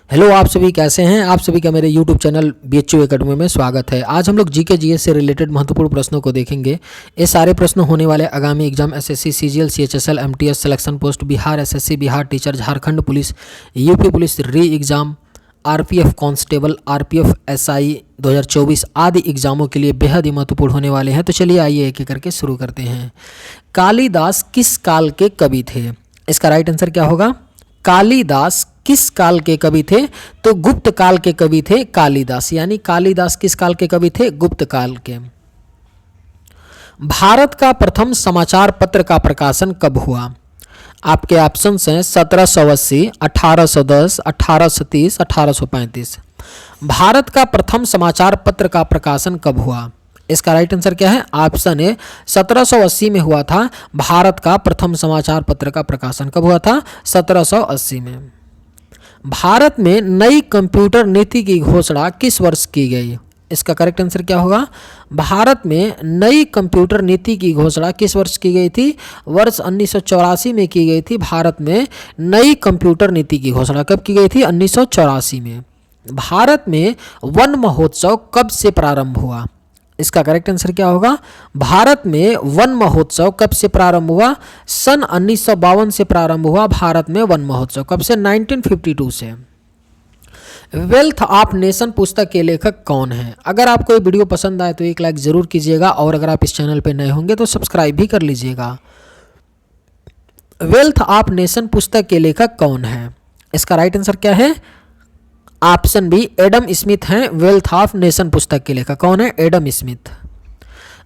Hello, आप सभी कैसे हैं। आप सभी का मेरे यूट्यूब चैनल BHU एकेडमी में स्वागत है। आज हम लोग जीके जीएस से रिलेटेड महत्वपूर्ण प्रश्नों को देखेंगे। ये सारे प्रश्न होने वाले आगामी exam SSC, CGL, CHSL, MTS, selection post, Bihar SSC, Bihar teacher, Jharkhand police, UP police री exam, RPF constable, RPF SI 2024 आदि एग्जामों के लिए बेहद ही महत्वपूर्ण होने वाले हैं। तो चलिए आइए एक एक करके शुरू करते हैं। कालिदास किस काल के कवि थे? इसका राइट आंसर क्या होगा? कालिदास किस काल के कवि थे? तो गुप्त काल के कवि थे कालिदास। यानी कालिदास किस काल के कवि थे? गुप्त काल के। भारत का प्रथम समाचार पत्र का प्रकाशन कब हुआ? आपके ऑप्शंस हैं 1780, 1810, 1830, 1835। भारत का प्रथम समाचार पत्र का प्रकाशन कब हुआ? इसका राइट आंसर क्या है? ऑप्शन ए 1780 में हुआ था। भारत का प्रथम समाचार पत्र का प्रकाशन कब हुआ था? 1780 में। भारत में नई कंप्यूटर नीति की घोषणा किस वर्ष की गई? इसका करेक्ट आंसर क्या होगा? भारत में नई कंप्यूटर नीति की घोषणा किस वर्ष की गई थी? वर्ष 1984 में की गई थी। भारत में नई कंप्यूटर नीति की घोषणा कब की गई थी? 1984 में। भारत में वन महोत्सव कब से प्रारंभ हुआ? इसका करेक्ट आंसर क्या होगा? भारत में वन महोत्सव कब से प्रारंभ हुआ? सन 1952 से प्रारंभ हुआ भारत में वन महोत्सव। कब से? 1952 से। वेल्थ ऑफ नेशन पुस्तक के लेखक कौन है? अगर आपको ये वीडियो पसंद आए तो एक लाइक जरूर कीजिएगा और अगर आप इस चैनल पर नए होंगे तो सब्सक्राइब भी कर लीजिएगा। वेल्थ ऑफ नेशन पुस्तक के लेखक कौन है? इसका राइट आंसर क्या है? ऑप्शन बी एडम स्मिथ हैं वेल्थ ऑफ नेशन पुस्तक के लेखक। कौन है? Adam Smith.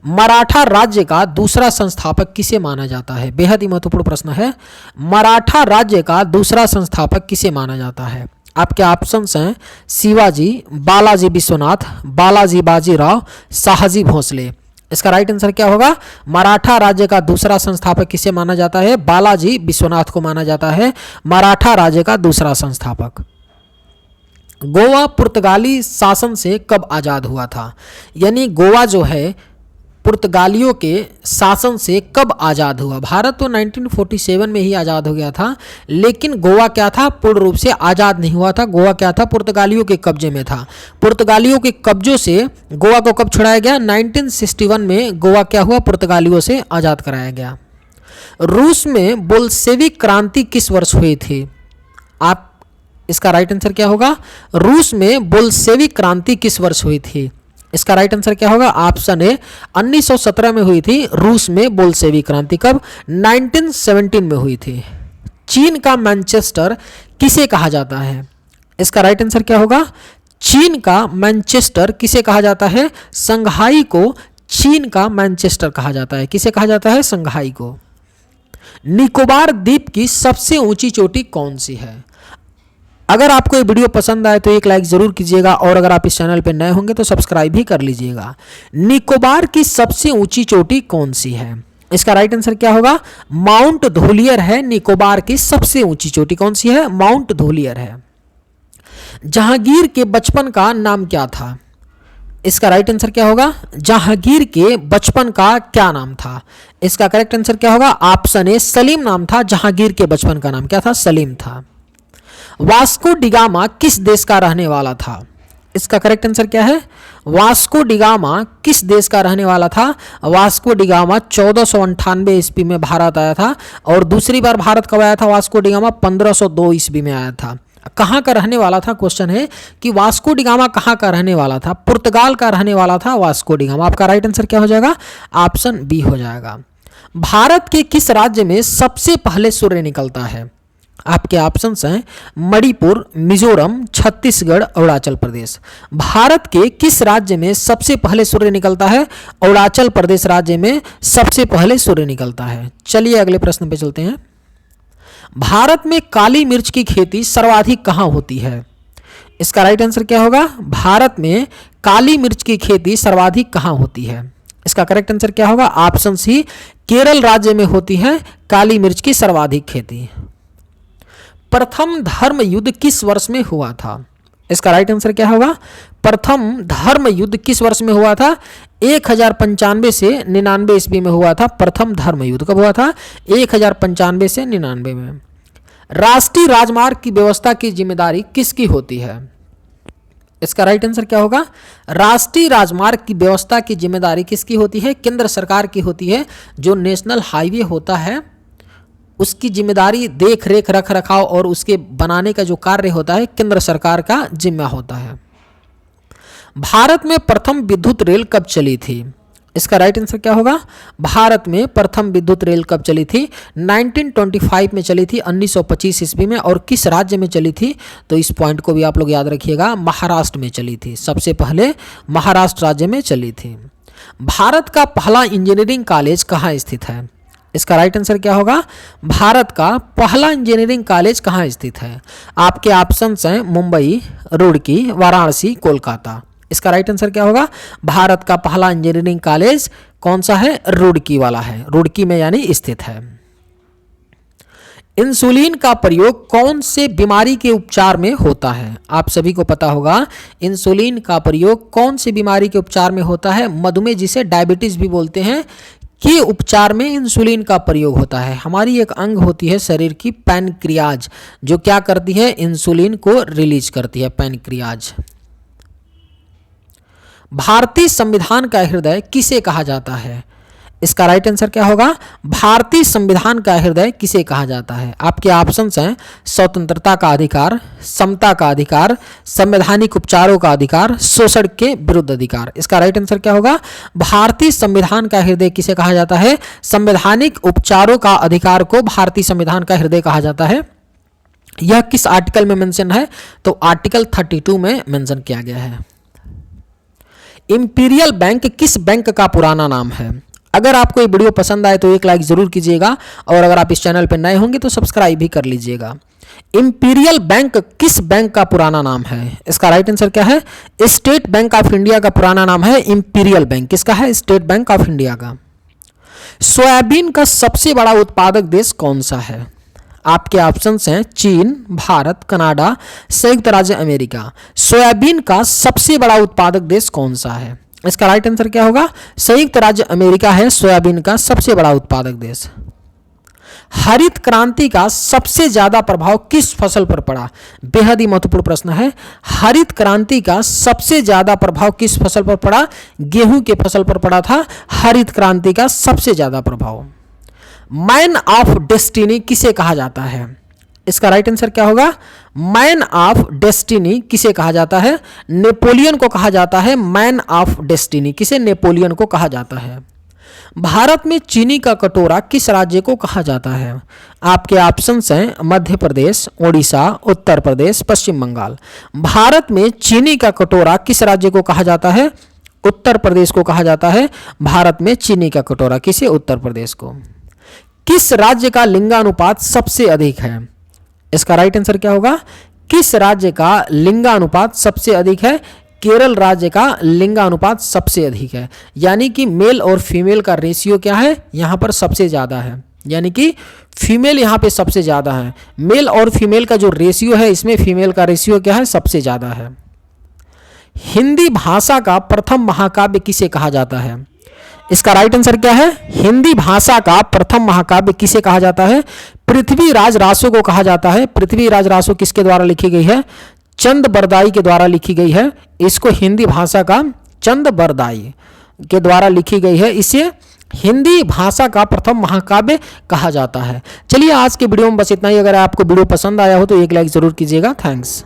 मराठा राज्य का दूसरा संस्थापक किसे माना जाता है? बेहद ही महत्वपूर्ण प्रश्न है। मराठा राज्य का दूसरा संस्थापक किसे माना जाता है? आपके ऑप्शंस हैं शिवाजी, बालाजी विश्वनाथ, बालाजी बाजीराव, शाहजी भोसले। इसका राइट आंसर क्या होगा? मराठा राज्य का दूसरा संस्थापक किसे माना जाता है? बालाजी विश्वनाथ को माना जाता है मराठा राज्य का दूसरा संस्थापक। गोवा पुर्तगाली शासन से कब आज़ाद हुआ था? यानी गोवा जो है पुर्तगालियों के शासन से कब आज़ाद हुआ? भारत तो 1947 में ही आज़ाद हो गया था, लेकिन गोवा क्या था? पूर्ण रूप से आज़ाद नहीं हुआ था। गोवा क्या था? पुर्तगालियों के कब्जे में था। पुर्तगालियों के कब्जों से गोवा को कब छुड़ाया गया? 1961 में गोवा क्या हुआ? पुर्तगालियों से आज़ाद कराया गया। रूस में बोल्शेविक क्रांति किस वर्ष हुई थी? आप इसका राइट आंसर क्या होगा? रूस में बोल्शेविक क्रांति किस वर्ष हुई थी? इसका राइट आंसर क्या होगा? ऑप्शन ए 1917 में हुई थी रूस में बोल्शेविक क्रांति। कब? 1917 में हुई थी। चीन का मैनचेस्टर किसे कहा जाता है? इसका राइट आंसर क्या होगा? चीन का मैनचेस्टर किसे कहा जाता है? संघाई को चीन का मैनचेस्टर कहा जाता है। किसे कहा जाता है? संघाई को। निकोबार द्वीप की सबसे ऊंची चोटी कौन सी है? अगर आपको ये वीडियो पसंद आए तो एक लाइक जरूर कीजिएगा और अगर आप इस चैनल पर नए होंगे तो सब्सक्राइब भी कर लीजिएगा। निकोबार की सबसे ऊंची चोटी कौन सी है? इसका राइट आंसर क्या होगा? माउंट धोलियर है निकोबार की सबसे ऊंची चोटी। कौन सी है? माउंट धोलियर है। जहांगीर के बचपन का नाम क्या था? इसका राइट आंसर क्या होगा? जहांगीर के बचपन का क्या नाम था? इसका करेक्ट आंसर क्या होगा? ऑप्शन ए सलीम नाम था। जहांगीर के बचपन का नाम क्या था? सलीम था। वास्को डिगामा किस देश का रहने वाला था? इसका करेक्ट आंसर क्या है? वास्को डिगामा किस देश का रहने वाला था? वास्को डिगामा 1498 ईस्वी में भारत आया था और दूसरी बार भारत कब आया था? वास्को डिगामा 1502 ईस्वी में आया था। कहाँ का रहने वाला था? क्वेश्चन है कि वास्को डिगामा कहाँ का रहने वाला था? पुर्तगाल का रहने वाला था वास्को डिगामा। आपका राइट आंसर क्या हो जाएगा? ऑप्शन बी हो जाएगा। भारत के किस राज्य में सबसे पहले सूर्य निकलता है? आपके ऑप्शंस हैं मणिपुर, मिजोरम, छत्तीसगढ़, अरुणाचल प्रदेश। भारत के किस राज्य में सबसे पहले सूर्य निकलता है? अरुणाचल प्रदेश राज्य में सबसे पहले सूर्य निकलता है। चलिए अगले प्रश्न पे चलते हैं। भारत में काली मिर्च की खेती सर्वाधिक कहाँ होती है? इसका राइट आंसर क्या होगा? भारत में काली मिर्च की खेती सर्वाधिक कहाँ होती है? इसका करेक्ट आंसर क्या होगा? ऑप्शन सी केरल राज्य में होती है काली मिर्च की सर्वाधिक खेती। प्रथम धर्म युद्ध किस वर्ष में हुआ था? इसका राइट आंसर क्या होगा? प्रथम धर्म युद्ध किस वर्ष में हुआ था? 1095 से 99 ईस्वी में हुआ था प्रथम धर्म युद्ध। कब हुआ था? 1095 से 99 में। राष्ट्रीय राजमार्ग की व्यवस्था की जिम्मेदारी किसकी होती है? इसका राइट आंसर क्या होगा? राष्ट्रीय राजमार्ग की व्यवस्था की जिम्मेदारी किसकी होती है? केंद्र सरकार की होती है। जो नेशनल हाईवे होता है उसकी जिम्मेदारी देख रेख रख रखाव और उसके बनाने का जो कार्य होता है केंद्र सरकार का जिम्मा होता है। भारत में प्रथम विद्युत रेल कब चली थी? इसका राइट आंसर क्या होगा? भारत में प्रथम विद्युत रेल कब चली थी? 1925 में चली थी, 1925 ईस्वी में। और किस राज्य में चली थी? तो इस पॉइंट को भी आप लोग याद रखिएगा, महाराष्ट्र में चली थी। सबसे पहले महाराष्ट्र राज्य में चली थी। भारत का पहला इंजीनियरिंग कॉलेज कहाँ स्थित है? इसका राइट आंसर क्या होगा? भारत का पहला इंजीनियरिंग कॉलेज कहाँ स्थित है? आपके ऑप्शंस हैं मुंबई, रुड़की, वाराणसी, कोलकाता। इसका राइट आंसर क्या होगा? भारत का पहला इंजीनियरिंग कॉलेज कौन सा है? रुड़की वाला है, रुड़की में यानी स्थित है। इंसुलिन का प्रयोग कौन से बीमारी के उपचार में होता है? आप सभी को पता होगा इंसुलिन का प्रयोग कौन सी बीमारी के उपचार में होता है? मधुमेह, जिसे डायबिटीज भी बोलते हैं, के उपचार में इंसुलिन का प्रयोग होता है। हमारी एक अंग होती है शरीर की पैनक्रियाज, जो क्या करती है? इंसुलिन को रिलीज करती है, पैनक्रियाज। भारतीय संविधान का हृदय किसे कहा जाता है? इसका राइट आंसर क्या होगा? भारतीय संविधान का हृदय किसे कहा जाता है? आपके ऑप्शंस हैं स्वतंत्रता का अधिकार, समता का अधिकार, संवैधानिक उपचारों का अधिकार, शोषण के विरुद्ध अधिकार। इसका राइट आंसर क्या होगा? भारतीय संविधान का हृदय किसे कहा जाता है? संवैधानिक उपचारों का अधिकार को भारतीय संविधान का हृदय कहा जाता है। यह किस आर्टिकल में मेंशन है? तो आर्टिकल 32 में मेंशन किया गया है। इंपीरियल बैंक किस बैंक का पुराना नाम है? अगर आपको ये वीडियो पसंद आए तो एक लाइक जरूर कीजिएगा, और अगर आप इस चैनल पर नए होंगे तो सब्सक्राइब भी कर लीजिएगा। इंपीरियल बैंक किस बैंक का पुराना नाम है? इसका राइट आंसर क्या है? स्टेट बैंक ऑफ इंडिया का पुराना नाम है इंपीरियल बैंक। किसका है? स्टेट बैंक ऑफ इंडिया का। सोयाबीन का सबसे बड़ा उत्पादक देश कौन सा है? आपके ऑप्शंस हैं चीन, भारत, कनाडा, संयुक्त राज्य अमेरिका। सोयाबीन का सबसे बड़ा उत्पादक देश कौन सा है? इसका राइट आंसर क्या होगा? संयुक्त राज्य अमेरिका है सोयाबीन का सबसे बड़ा उत्पादक देश। हरित क्रांति का सबसे ज्यादा प्रभाव किस फसल पर पड़ा? बेहद ही महत्वपूर्ण प्रश्न है। हरित क्रांति का सबसे ज्यादा प्रभाव किस फसल पर पड़ा? गेहूं के फसल पर पड़ा था हरित क्रांति का सबसे ज्यादा प्रभाव। मैन ऑफ डेस्टिनी किसे कहा जाता है? इसका राइट आंसर क्या होगा? मैन ऑफ डेस्टिनी किसे कहा जाता है? नेपोलियन को कहा जाता है मैन ऑफ डेस्टिनी। किसे? नेपोलियन को कहा जाता है। भारत में चीनी का कटोरा किस राज्य को कहा जाता है? आपके ऑप्शंस हैं मध्य प्रदेश, ओडिशा, उत्तर प्रदेश, पश्चिम बंगाल। भारत में चीनी का कटोरा किस राज्य को कहा जाता है? उत्तर प्रदेश को कहा जाता है भारत में चीनी का कटोरा। किसे? उत्तर प्रदेश को। किस राज्य का लिंगानुपात सबसे अधिक है? इसका राइट आंसर क्या होगा? किस राज्य का लिंगानुपात सबसे अधिक है? केरल राज्य का लिंगानुपात सबसे अधिक है। यानी कि मेल और फीमेल का रेशियो क्या है? यहाँ पर सबसे ज़्यादा है, यानी कि फीमेल यहाँ पे सबसे ज़्यादा है। मेल और फीमेल का जो रेशियो है, इसमें फीमेल का रेशियो क्या है? सबसे ज़्यादा है। हिंदी भाषा का प्रथम महाकाव्य किसे कहा जाता है? इसका राइट आंसर क्या है? हिंदी भाषा का प्रथम महाकाव्य किसे कहा जाता है? पृथ्वीराज रासो को कहा जाता है। पृथ्वीराज रासो किसके द्वारा लिखी गई है? चंद बरदाई के द्वारा लिखी गई है। इसको हिंदी भाषा का चंद बरदाई के द्वारा लिखी गई है। इसे हिंदी भाषा का प्रथम महाकाव्य कहा जाता है। चलिए आज के वीडियो में बस इतना ही। अगर आपको वीडियो पसंद आया हो तो एक लाइक जरूर कीजिएगा। थैंक्स।